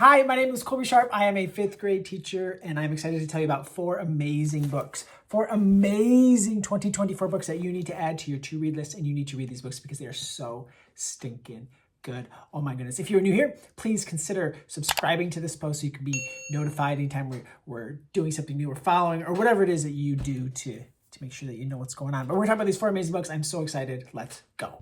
Hi, my name is Colby Sharp. I am a 5th grade teacher, and I'm excited to tell you about 4 amazing books. 4 amazing 2024 books that you need to add to your to-read list, and you need to read these books because they are so stinking good. Oh my goodness. If you're new here, please consider subscribing to this post so you can be notified anytime we're doing something new or following or whatever it is that you do to make sure that you know what's going on. But we're talking about these 4 amazing books. I'm so excited. Let's go.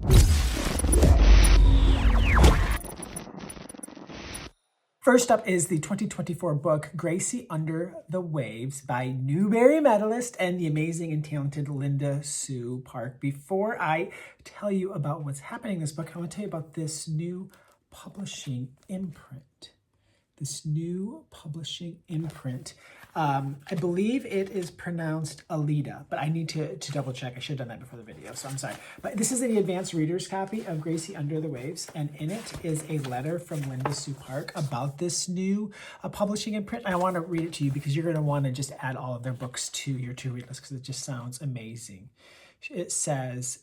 First up is the 2024 book, Gracie Under the Waves by Newbery medalist and the amazing and talented Linda Sue Park. Before I tell you about what's happening in this book, I want to tell you about this new publishing imprint. I believe it is pronounced Alita, but I need to double check. I should have done that before the video, so I'm sorry. But this is the advanced reader's copy of Gracie Under the Waves, and in it is a letter from Linda Sue Park about this new publishing imprint. And I want to read it to you because you're going to want to just add all of their books to your to-read list because it just sounds amazing. It says,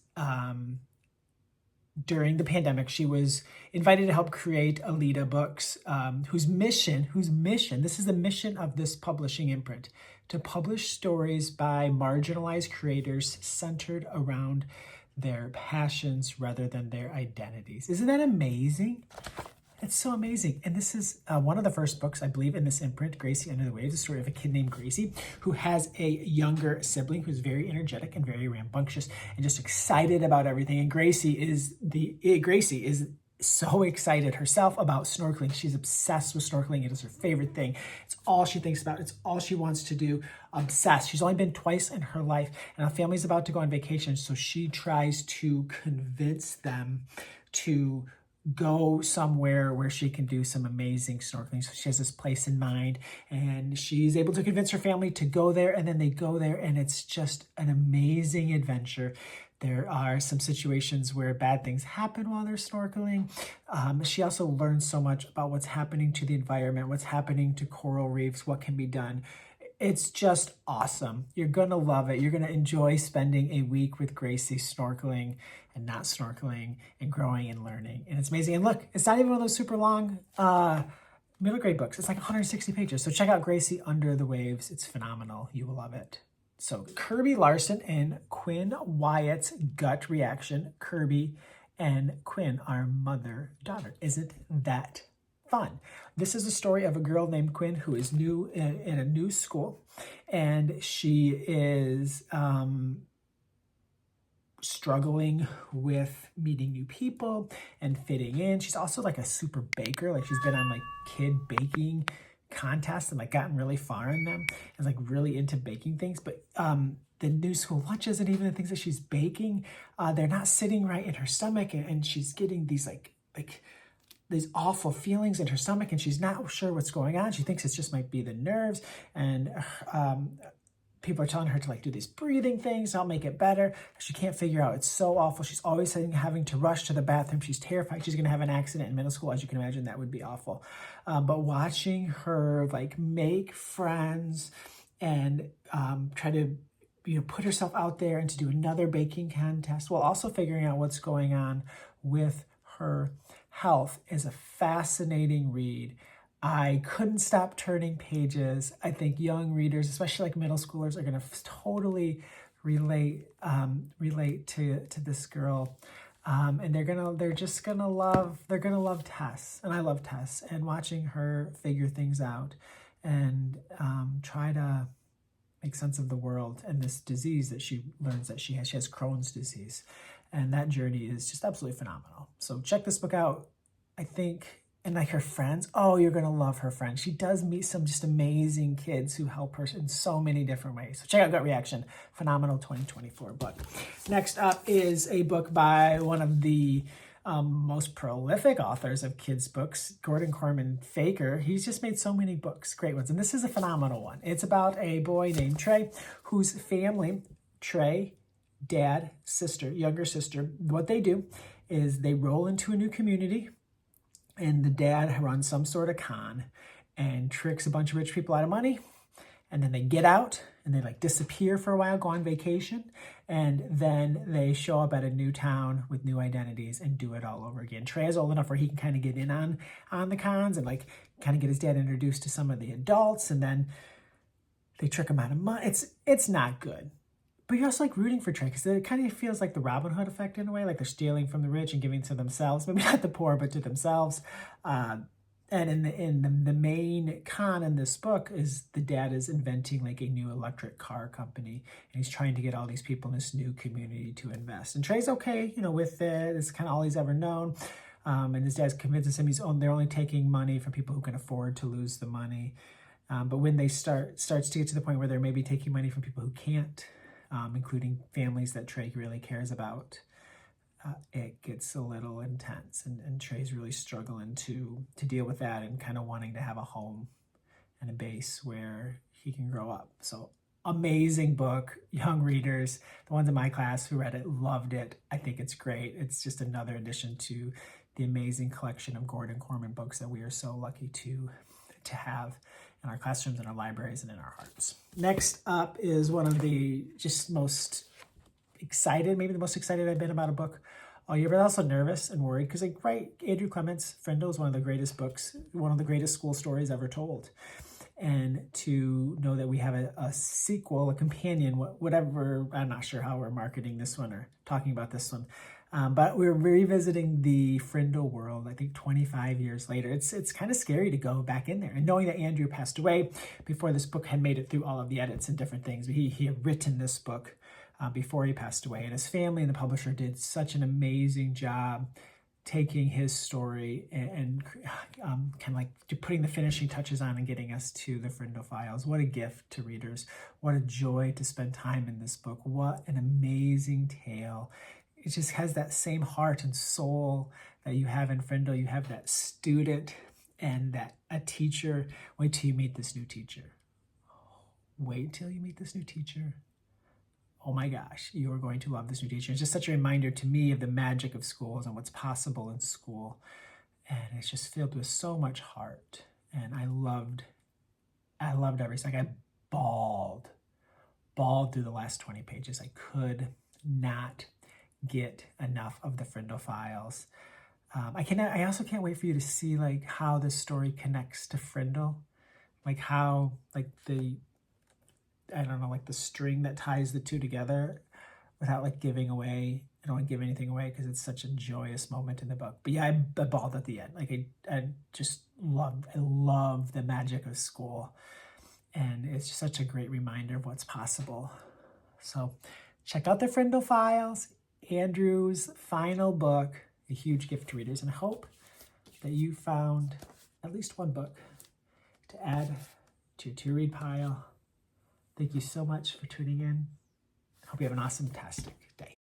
during the pandemic, she was invited to help create Alita Books, whose mission, this is the mission of this publishing imprint, to publish stories by marginalized creators centered around their passions rather than their identities. Isn't that amazing? It's so amazing. And this is one of the first books, I believe, in this imprint, Gracie Under the Waves, the story of a kid named Gracie who has a younger sibling who's very energetic and very rambunctious and just excited about everything. And Gracie is so excited herself about snorkeling. She's obsessed with snorkeling. It is her favorite thing. It's all she thinks about. It's all she wants to do. Obsessed. She's only been twice in her life, and her family's about to go on vacation, so she tries to convince them to go somewhere where she can do some amazing snorkeling. So she has this place in mind, and she's able to convince her family to go there, and then they go there, and it's just an amazing adventure. There are some situations where bad things happen while they're snorkeling. She also learns so much about what's happening to the environment, what's happening to coral reefs, what can be done. It's just awesome. You're going to love it. You're going to enjoy spending a week with Gracie snorkeling and not snorkeling and growing and learning. And it's amazing. And look, it's not even one of those super long middle grade books. It's like 160 pages. So check out Gracie Under the Waves. It's phenomenal. You will love it. So Kirby Larson and Quinn Wyatt's gut reaction. Kirby and Quinn are mother-daughter. Isn't that fun? This is a story of a girl named Quinn who is new in a new school, and she is struggling with meeting new people and fitting in. She's also like a super baker. Like she's been on like kid baking contests and like gotten really far in them and like really into baking things. But the new school lunches and even the things that she's baking, they're not sitting right in her stomach, and she's getting these like these awful feelings in her stomach, and she's not sure what's going on. She thinks it just might be the nerves, and people are telling her to like do these breathing things, I'll make it better. She can't figure out. It's so awful. She's always having to rush to the bathroom. She's terrified she's going to have an accident in middle school. As you can imagine, that would be awful. But watching her like make friends and try to put herself out there and to do another baking contest while also figuring out what's going on with her health is a fascinating read. I couldn't stop turning pages. I think young readers, especially like middle schoolers, are going to totally relate to this girl, and they're gonna love Tess, and I love Tess, and watching her figure things out and try to make sense of the world and this disease that she learns that she has. She has Crohn's disease, and that journey is just absolutely phenomenal. So check this book out. I think. And like her friends, oh, you're going to love her friends. She does meet some just amazing kids who help her in so many different ways. So check out Gut Reaction, phenomenal 2024 book. Next up is a book by one of the most prolific authors of kids' books, Gordon Corman Faker. He's just made so many books, great ones. And this is a phenomenal one. It's about a boy named Trey, whose family, Trey, dad, sister, younger sister, what they do is they roll into a new community, and the dad runs some sort of con and tricks a bunch of rich people out of money and then they get out and they like disappear for a while, go on vacation, and then they show up at a new town with new identities and do it all over again. Trey is old enough where he can kind of get in on the cons and like kind of get his dad introduced to some of the adults, and then they trick him out of money. It's not good. But you're also like rooting for Trey because it kind of feels like the Robin Hood effect in a way, like they're stealing from the rich and giving to themselves, maybe not the poor, but to themselves. And in the main con in this book is the dad is inventing like a new electric car company, and he's trying to get all these people in this new community to invest. And Trey's okay, with it. It's kind of all he's ever known. And his dad convinces him they're only taking money from people who can afford to lose the money. But when they starts to get to the point where they're maybe taking money from people who can't, including families that Trey really cares about, it gets a little intense, and Trey's really struggling to deal with that and kind of wanting to have a home and a base where he can grow up. So amazing book, young readers, the ones in my class who read it loved it. I think it's great. It's just another addition to the amazing collection of Gordon Corman books that we are so lucky to have in our classrooms, in our libraries, and in our hearts. Next up is one of the just most excited, maybe the most excited I've been about a book all year, but also nervous and worried because, Andrew Clement's Friendo is one of the greatest books, one of the greatest school stories ever told. And to know that we have a sequel, a companion, whatever, I'm not sure how we're marketing this one or talking about this one, but we're revisiting the Friendo world, I think 25 years later. It's kind of scary to go back in there. And knowing that Andrew passed away before this book had made it through all of the edits and different things, he had written this book before he passed away. And his family and the publisher did such an amazing job taking his story and kind of like putting the finishing touches on and getting us to the Friendo Files. What a gift to readers. What a joy to spend time in this book. What an amazing tale. It just has that same heart and soul that you have in Friendo. You have that student and that a teacher. Wait till you meet this new teacher. Wait till you meet this new teacher. Oh my gosh, you are going to love this new teacher. It's just such a reminder to me of the magic of schools and what's possible in school. And it's just filled with so much heart. And I loved every second. I bawled through the last 20 pages. I could not get enough of the Friendo Files. I also can't wait for you to see how this story connects to Friendo, how the string that ties the two together without giving away. I don't want to give anything away because it's such a joyous moment in the book. But yeah, I bawled at the end. I just love the magic of school. And it's just such a great reminder of what's possible. So check out the Friendo Files, Andrew's final book, a huge gift to readers. And I hope that you found at least one book to add to your to-read pile. Thank you so much for tuning in. Hope you have an awesome, fantastic day.